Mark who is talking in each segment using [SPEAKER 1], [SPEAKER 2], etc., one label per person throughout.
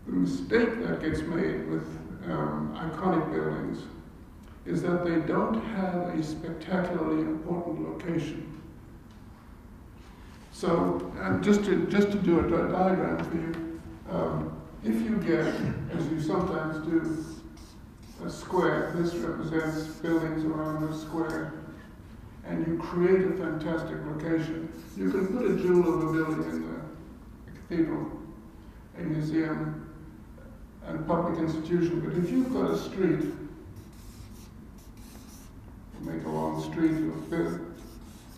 [SPEAKER 1] The mistake that gets made with iconic buildings is that they don't have a spectacularly important location. So, just to do a diagram for you, if you get, as you sometimes do, a square, this represents buildings around a square, and you create a fantastic location, you can put a jewel of a building in a cathedral, a museum, and a public institution. But if you've got a street, make a long street or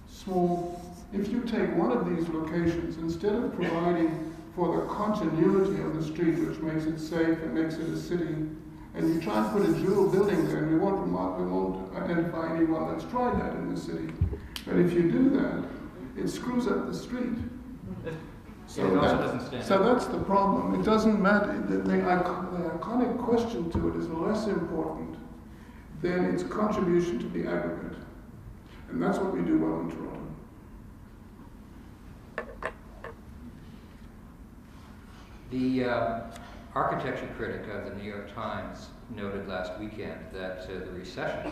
[SPEAKER 1] small, if you take one of these locations, instead of providing for the continuity of the street, which makes it safe and makes it a city, and you try and put a jewel building there, and we won't identify anyone that's tried that in the city. But if you do that, it screws up the street. So, so that's the problem. It doesn't matter. The iconic question to it is less important than its contribution to the aggregate. And that's what we do well in Toronto.
[SPEAKER 2] The architecture critic of the New York Times noted last weekend that the recession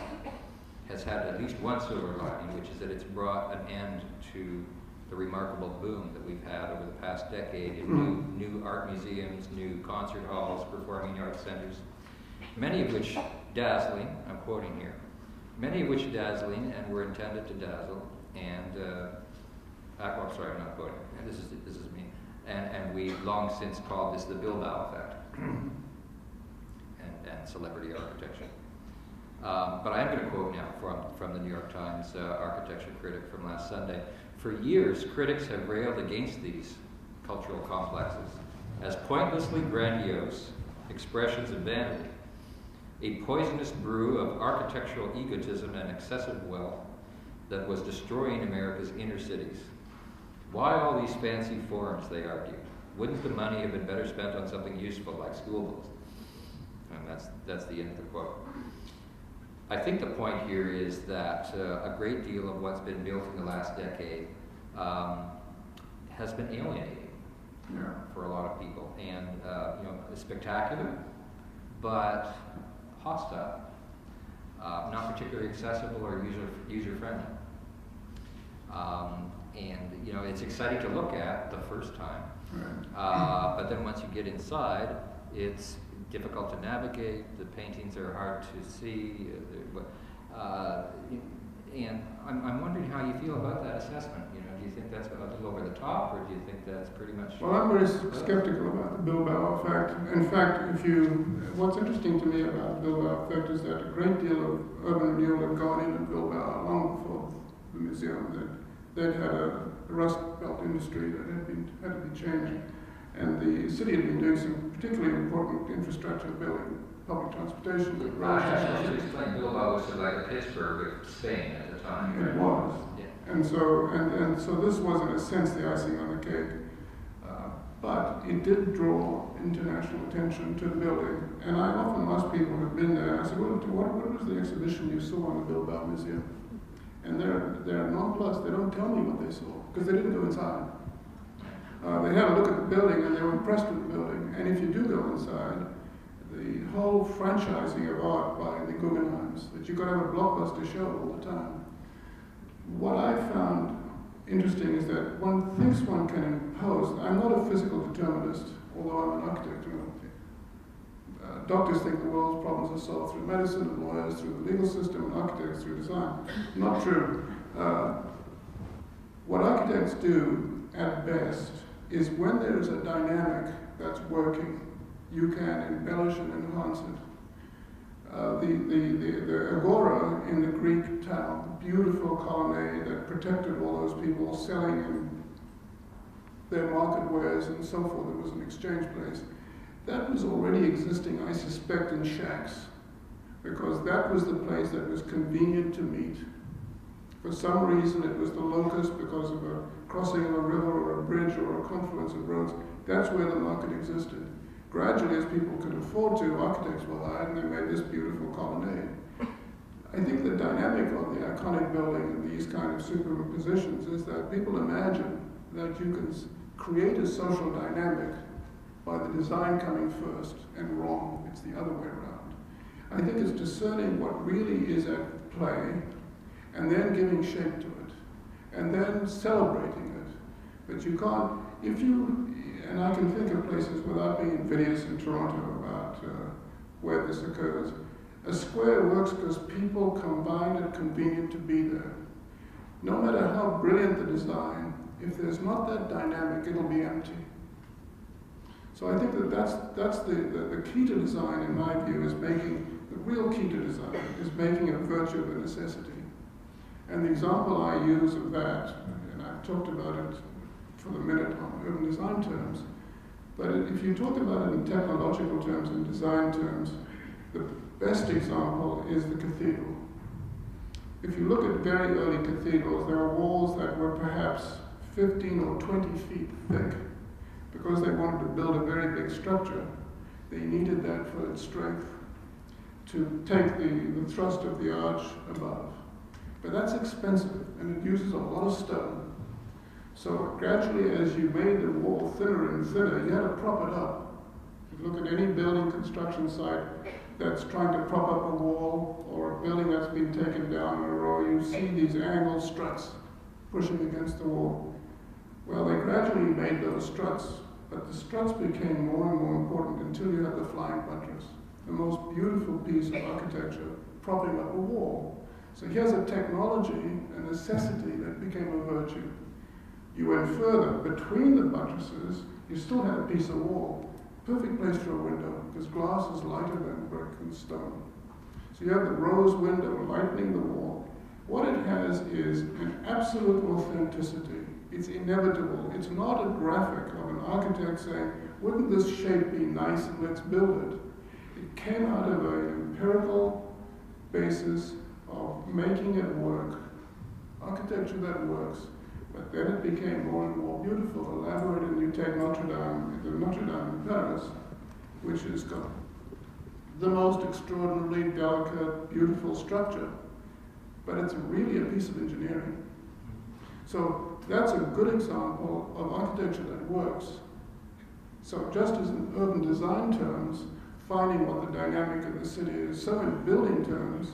[SPEAKER 2] has had at least one silver lining, which is that it's brought an end to the remarkable boom that we've had over the past decade in new art museums, new concert halls, performing arts centers, many of which dazzling, I'm quoting here, many of which dazzling and were intended to dazzle, and, well, sorry, I'm not quoting, this is me, and we long since called this the Bilbao effect, and celebrity architecture. But I am going to quote now from the New York Times architecture critic from last Sunday. For years, critics have railed against these cultural complexes as pointlessly grandiose expressions of vanity, a poisonous brew of architectural egotism and excessive wealth that was destroying America's inner cities. Why all these fancy forms, they argue? Wouldn't the money have been better spent on something useful like school books? And that's the end of the quote. I think the point here is that a great deal of what's been built in the last decade has been alienating for a lot of people, and spectacular, but hostile, not particularly accessible or user friendly. And it's exciting to look at the first time, but then once you get inside, it's difficult to navigate. The paintings are hard to see, and I'm wondering how you feel about that assessment. Do you think that's a little over the top, or do you think that's pretty much?
[SPEAKER 1] Well, I'm very skeptical about the Bilbao effect. In fact, what's interesting to me about the Bilbao effect is that a great deal of urban renewal had gone into Bilbao long before the museum. They'd had a rust belt industry that had to be changed. And the city had been doing some particularly important infrastructure building, public transportation.
[SPEAKER 2] Bilbao was like Pittsburgh of Spain at the time.
[SPEAKER 1] It was. Yeah. And so this was, in a sense, the icing on the cake. But it did draw international attention to the building. And I often ask people who've been there, I said, what was the exhibition you saw in the Bilbao Museum? And they're nonplussed. They don't tell me what they saw, because they didn't go inside. They had a look at the building and they were impressed with the building. And if you do go inside, the whole franchising of art by the Guggenheims, that you've got to have a blockbuster show all the time. What I found interesting is that one thinks one can impose. I'm not a physical determinist, although I'm an architect. Doctors think the world's problems are solved through medicine, and lawyers through the legal system, and architects through design. Not true. What architects do at best is when there is a dynamic that's working, you can embellish and enhance it. The agora in the Greek town, beautiful colonnade that protected all those people selling in their market wares and so forth. It was an exchange place. That was already existing, I suspect, in shacks, because that was the place that was convenient to meet. For some reason, it was the locus because of a crossing of a river or a bridge or a confluence of roads. That's where the market existed. Gradually, as people could afford to, architects were hired and they made this beautiful colonnade. I think the dynamic of the iconic building and these kind of superpositions is that people imagine that you can create a social dynamic by the design coming first and wrong. It's the other way around. I think it's discerning what really is at play and then giving shape to it and then celebrating it. But you can't, if you, and I can think of places without being invidious in Toronto about where this occurs. A square works because people find it convenient to be there. No matter how brilliant the design, if there's not that dynamic, it'll be empty. So I think that's the key to design, in my view, is making, the real key to design is making a virtue of a necessity. And the example I use of that, and I've talked about it for the minute on urban design terms, but if you talk about it in technological terms and design terms, the best example is the cathedral. If you look at very early cathedrals, there are walls that were perhaps 15 or 20 feet thick. Because they wanted to build a very big structure, they needed that for its strength to take the thrust of the arch above. But that's expensive, and it uses a lot of stone. So gradually, as you made the wall thinner and thinner, you had to prop it up. If you look at any building construction site that's trying to prop up a wall, or a building that's been taken down in a row, you see these angled struts pushing against the wall. Well, they gradually made those struts, but the struts became more and more important until you had the flying buttress, the most beautiful piece of architecture propping up a wall. So here's a technology, a necessity that became a virtue. You went further. Between the buttresses, you still had a piece of wall. Perfect place for a window, because glass is lighter than brick and stone. So you have the rose window lightening the wall. What it has is an absolute authenticity. It's inevitable. It's not a graphic of an architect saying, wouldn't this shape be nice and let's build it. It came out of an empirical basis of making it work, architecture that works, but then it became more and more beautiful, elaborate, and you take Notre Dame in Paris, which has got the most extraordinarily delicate, beautiful structure, but it's really a piece of engineering. So that's a good example of architecture that works. So just as in urban design terms, finding what the dynamic of the city is, so in building terms,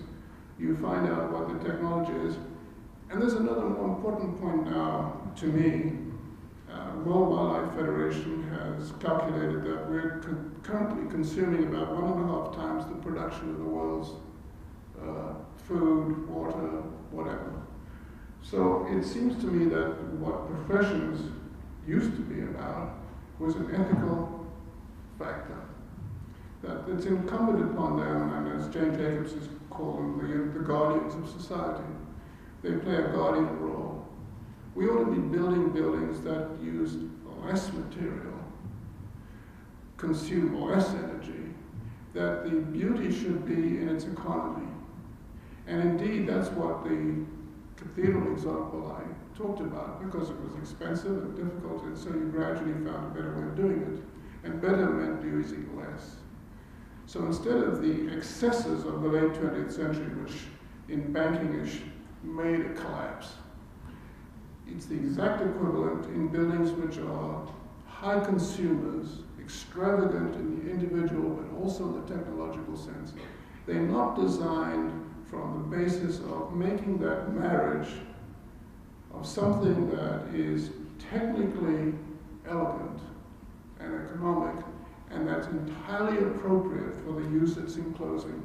[SPEAKER 1] you find out what the technology is. And there's another more important point now to me. World Wildlife Federation has calculated that we're currently consuming about 1.5 times the production of the world's food, water, whatever. So it seems to me that what professions used to be about was an ethical factor. That it's incumbent upon them, and as Jane Jacobs has called them, the guardians of society. They play a guardian role. We ought to be building buildings that use less material, consume less energy, that the beauty should be in its economy. And indeed, that's what the cathedral example I talked about, because it was expensive and difficult, and so you gradually found a better way of doing it. And better meant using less. So instead of the excesses of the late 20th century, which in banking made a collapse, it's the exact equivalent in buildings which are high consumers, extravagant in the individual, but also in the technological sense. They're not designed from the basis of making that marriage of something that is technically elegant and economic, and that's entirely appropriate for the use it's enclosing.